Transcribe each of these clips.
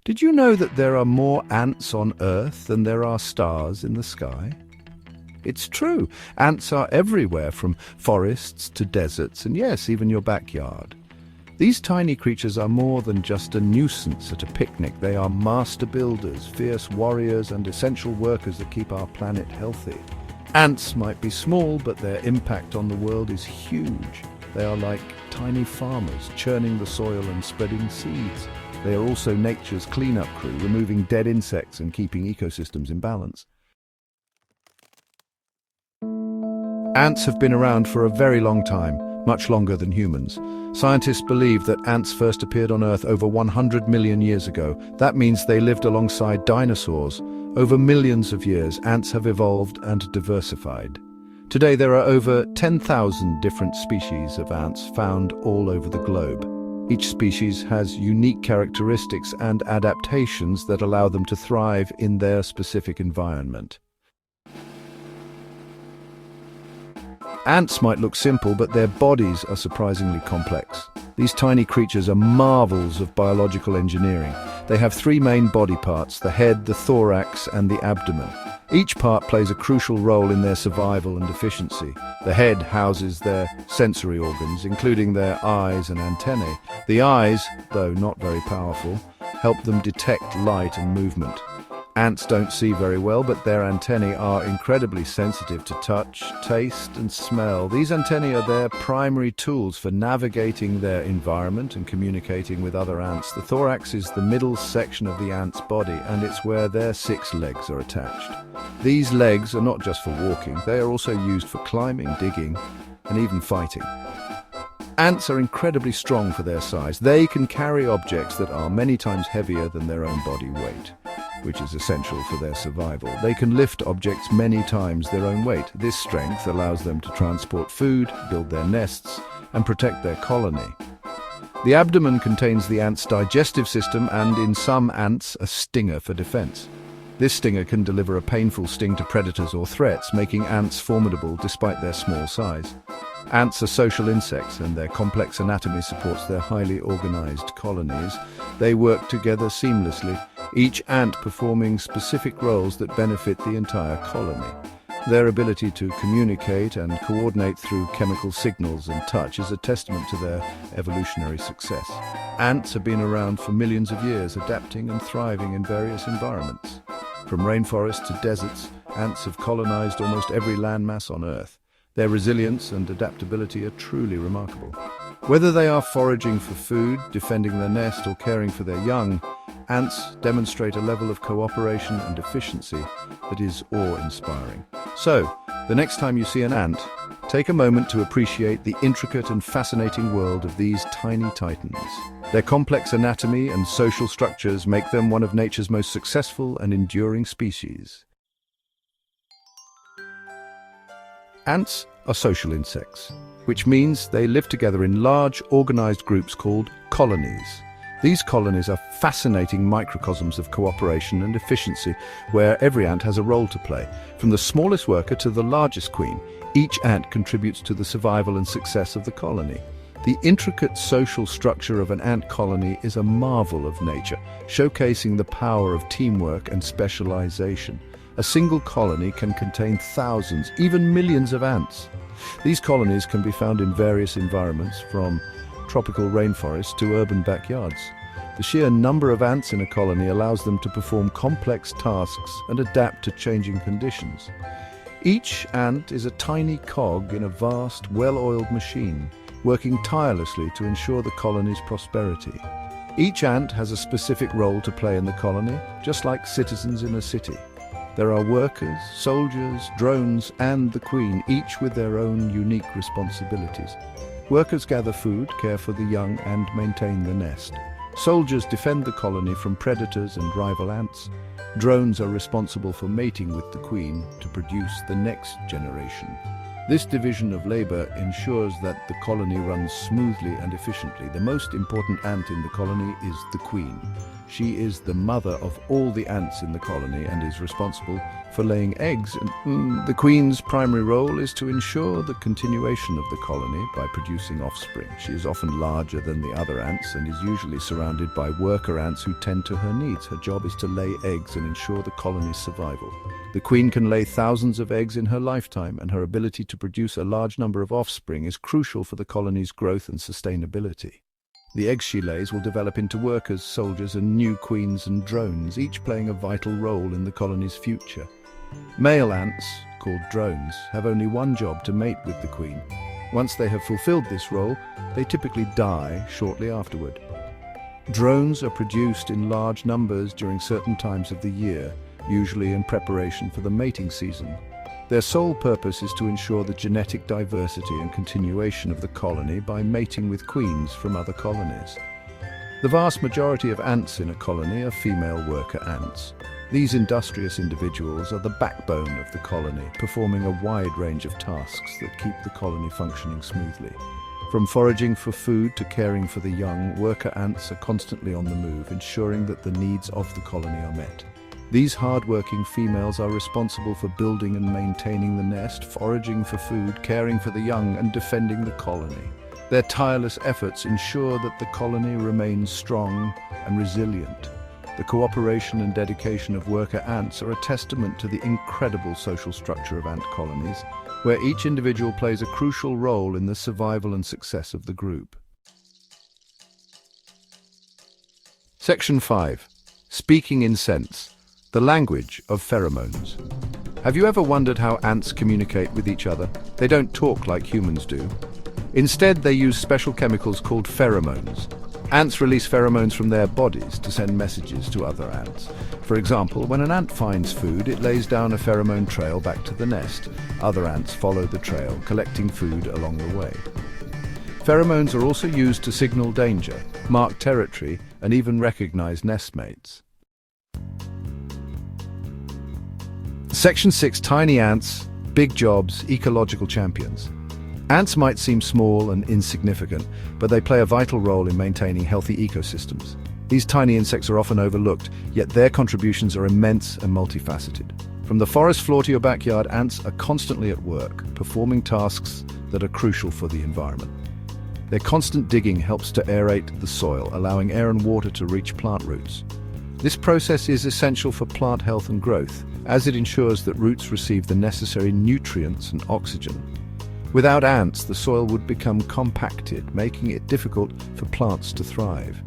Did you know that there are more ants on Earth than there are stars in the sky? It's true. Ants are everywhere, from forests to deserts, and yes, even your backyard. These tiny creatures are more than just a nuisance at a picnic. They are master builders, fierce warriors, and essential workers that keep our planet healthy. Ants might be small, but their impact on the world is huge. They are like tiny farmers, churning the soil and spreading seeds. They are also nature's cleanup crew, removing dead insects and keeping ecosystems in balance. Ants have been around for a very long time, much longer than humans. Scientists believe that ants first appeared on Earth over 100 million years ago. That means they lived alongside dinosaurs. Over millions of years, ants have evolved and diversified. Today there are over 10,000 different species of ants found all over the globe. Each species has unique characteristics and adaptations that allow them to thrive in their specific environment. Ants might look simple, but their bodies are surprisingly complex. These tiny creatures are marvels of biological engineering. They have three main body parts: the head, the thorax, and the abdomen. Each part plays a crucial role in their survival and efficiency. The head houses their sensory organs, including their eyes and antennae. The eyes, though not very powerful, help them detect light and movement. Ants don't see very well, but their antennae are incredibly sensitive to touch, taste, and smell. These antennae are their primary tools for navigating their environment and communicating with other ants. The thorax is the middle section of the ant's body, and it's where their 6 legs are attached. These legs are not just for walking, they are also used for climbing, digging, and even fighting. Ants are incredibly strong for their size. They can carry objects that are many times heavier than their own body weight, which is essential for their survival. They can lift objects many times their own weight. This strength allows them to transport food, build their nests, and protect their colony. The abdomen contains the ant's digestive system and, in some ants, a stinger for defense. This stinger can deliver a painful sting to predators or threats, making ants formidable despite their small size. Ants are social insects, and their complex anatomy supports their highly organized colonies. They work together seamlessly, each ant performing specific roles that benefit the entire colony. Their ability to communicate and coordinate through chemical signals and touch is a testament to their evolutionary success. Ants have been around for millions of years, adapting and thriving in various environments. From rainforests to deserts, ants have colonized almost every landmass on Earth. Their resilience and adaptability are truly remarkable. Whether they are foraging for food, defending their nest, or caring for their young, ants demonstrate a level of cooperation and efficiency that is awe-inspiring. So, the next time you see an ant, take a moment to appreciate the intricate and fascinating world of these tiny titans. Their complex anatomy and social structures make them one of nature's most successful and enduring species. Ants are social insects, which means they live together in large, organized groups called colonies. These colonies are fascinating microcosms of cooperation and efficiency, where every ant has a role to play. From the smallest worker to the largest queen, each ant contributes to the survival and success of the colony. The intricate social structure of an ant colony is a marvel of nature, showcasing the power of teamwork and specialization. A single colony can contain thousands, even millions of ants. These colonies can be found in various environments, from tropical rainforests to urban backyards. The sheer number of ants in a colony allows them to perform complex tasks and adapt to changing conditions. Each ant is a tiny cog in a vast, well-oiled machine, working tirelessly to ensure the colony's prosperity. Each ant has a specific role to play in the colony, just like citizens in a city. There are workers, soldiers, drones, and the queen, each with their own unique responsibilities. Workers gather food, care for the young, and maintain the nest. Soldiers defend the colony from predators and rival ants. Drones are responsible for mating with the queen to produce the next generation. This division of labor ensures that the colony runs smoothly and efficiently. The most important ant in the colony is the queen. She is the mother of all the ants in the colony and is responsible for laying eggs. The queen's primary role is to ensure the continuation of the colony by producing offspring. She is often larger than the other ants and is usually surrounded by worker ants who tend to her needs. Her job is to lay eggs and ensure the colony's survival. The queen can lay thousands of eggs in her lifetime, and her ability to produce a large number of offspring is crucial for the colony's growth and sustainability. The eggs she lays will develop into workers, soldiers, and new queens and drones, each playing a vital role in the colony's future. Male ants, called drones, have only one job to mate with the queen. Once they have fulfilled this role, they typically die shortly afterward. Drones are produced in large numbers during certain times of the year, usually in preparation for the mating season. Their sole purpose is to ensure the genetic diversity and continuation of the colony by mating with queens from other colonies. The vast majority of ants in a colony are female worker ants. These industrious individuals are the backbone of the colony, performing a wide range of tasks that keep the colony functioning smoothly. From foraging for food to caring for the young, worker ants are constantly on the move, ensuring that the needs of the colony are met. These hard-working females are responsible for building and maintaining the nest, foraging for food, caring for the young, and defending the colony. Their tireless efforts ensure that the colony remains strong and resilient. The cooperation and dedication of worker ants are a testament to the incredible social structure of ant colonies, where each individual plays a crucial role in the survival and success of the group. Section 5. Speaking in scents. The language of pheromones. Have you ever wondered how ants communicate with each other? They don't talk like humans do. Instead, they use special chemicals called pheromones. Ants release pheromones from their bodies to send messages to other ants. For example, when an ant finds food, it lays down a pheromone trail back to the nest. Other ants follow the trail, collecting food along the way. Pheromones are also used to signal danger, mark territory, and even recognize nestmates. Section 6. Tiny ants, big jobs, ecological champions. Ants might seem small and insignificant, but they play a vital role in maintaining healthy ecosystems. These tiny insects are often overlooked, yet their contributions are immense and multifaceted. From the forest floor to your backyard, ants are constantly at work, performing tasks that are crucial for the environment. Their constant digging helps to aerate the soil, allowing air and water to reach plant roots. This process is essential for plant health and growth, as it ensures that roots receive the necessary nutrients and oxygen. Without ants, the soil would become compacted, making it difficult for plants to thrive.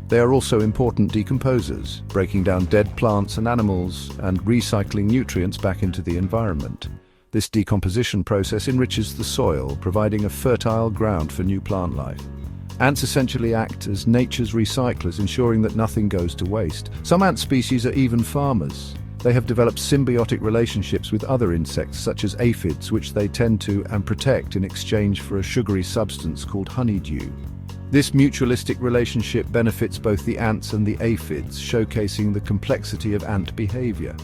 They are also important decomposers, breaking down dead plants and animals and recycling nutrients back into the environment. This decomposition process enriches the soil, providing a fertile ground for new plant life. Ants essentially act as nature's recyclers, ensuring that nothing goes to waste. Some ant species are even farmers. They have developed symbiotic relationships with other insects, such as aphids, which they tend to and protect in exchange for a sugary substance called honeydew. This mutualistic relationship benefits both the ants and the aphids, showcasing the complexity of ant behavior.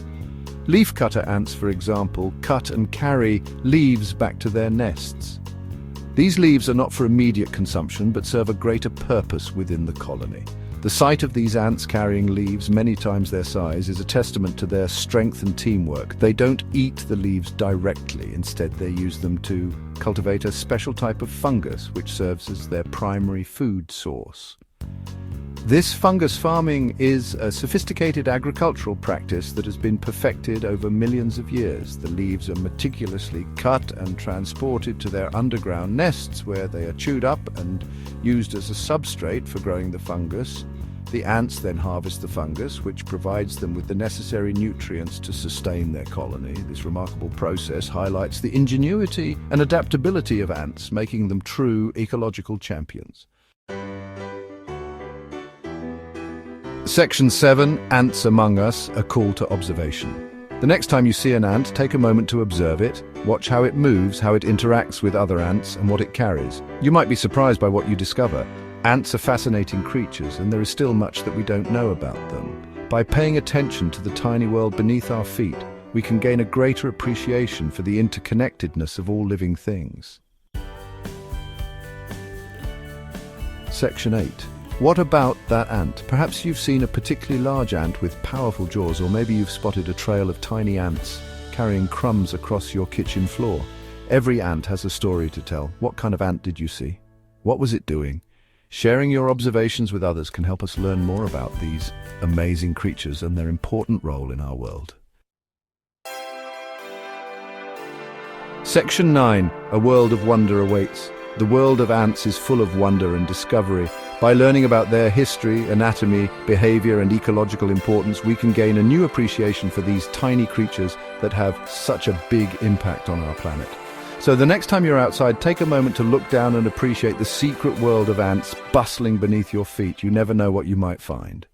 Leafcutter ants, for example, cut and carry leaves back to their nests. These leaves are not for immediate consumption, but serve a greater purpose within the colony. The sight of these ants carrying leaves many times their size is a testament to their strength and teamwork. They don't eat the leaves directly. Instead, they use them to cultivate a special type of fungus, which serves as their primary food source. This fungus farming is a sophisticated agricultural practice that has been perfected over millions of years. The leaves are meticulously cut and transported to their underground nests, where they are chewed up and used as a substrate for growing the fungus. The ants then harvest the fungus, which provides them with the necessary nutrients to sustain their colony. This remarkable process highlights the ingenuity and adaptability of ants, making them true ecological champions. Section 7. Ants Among Us, a call to observation. The next time you see an ant, take a moment to observe it. Watch how it moves, how it interacts with other ants, and what it carries. You might be surprised by what you discover. Ants are fascinating creatures, and there is still much that we don't know about them. By paying attention to the tiny world beneath our feet, we can gain a greater appreciation for the interconnectedness of all living things. Section 8. What about that ant? Perhaps you've seen a particularly large ant with powerful jaws, or maybe you've spotted a trail of tiny ants carrying crumbs across your kitchen floor. Every ant has a story to tell. What kind of ant did you see? What was it doing? Sharing your observations with others can help us learn more about these amazing creatures and their important role in our world. Section 9. A world of wonder awaits. The world of ants is full of wonder and discovery. By learning about their history, anatomy, behavior, and ecological importance, we can gain a new appreciation for these tiny creatures that have such a big impact on our planet. So the next time you're outside, take a moment to look down and appreciate the secret world of ants bustling beneath your feet. You never know what you might find.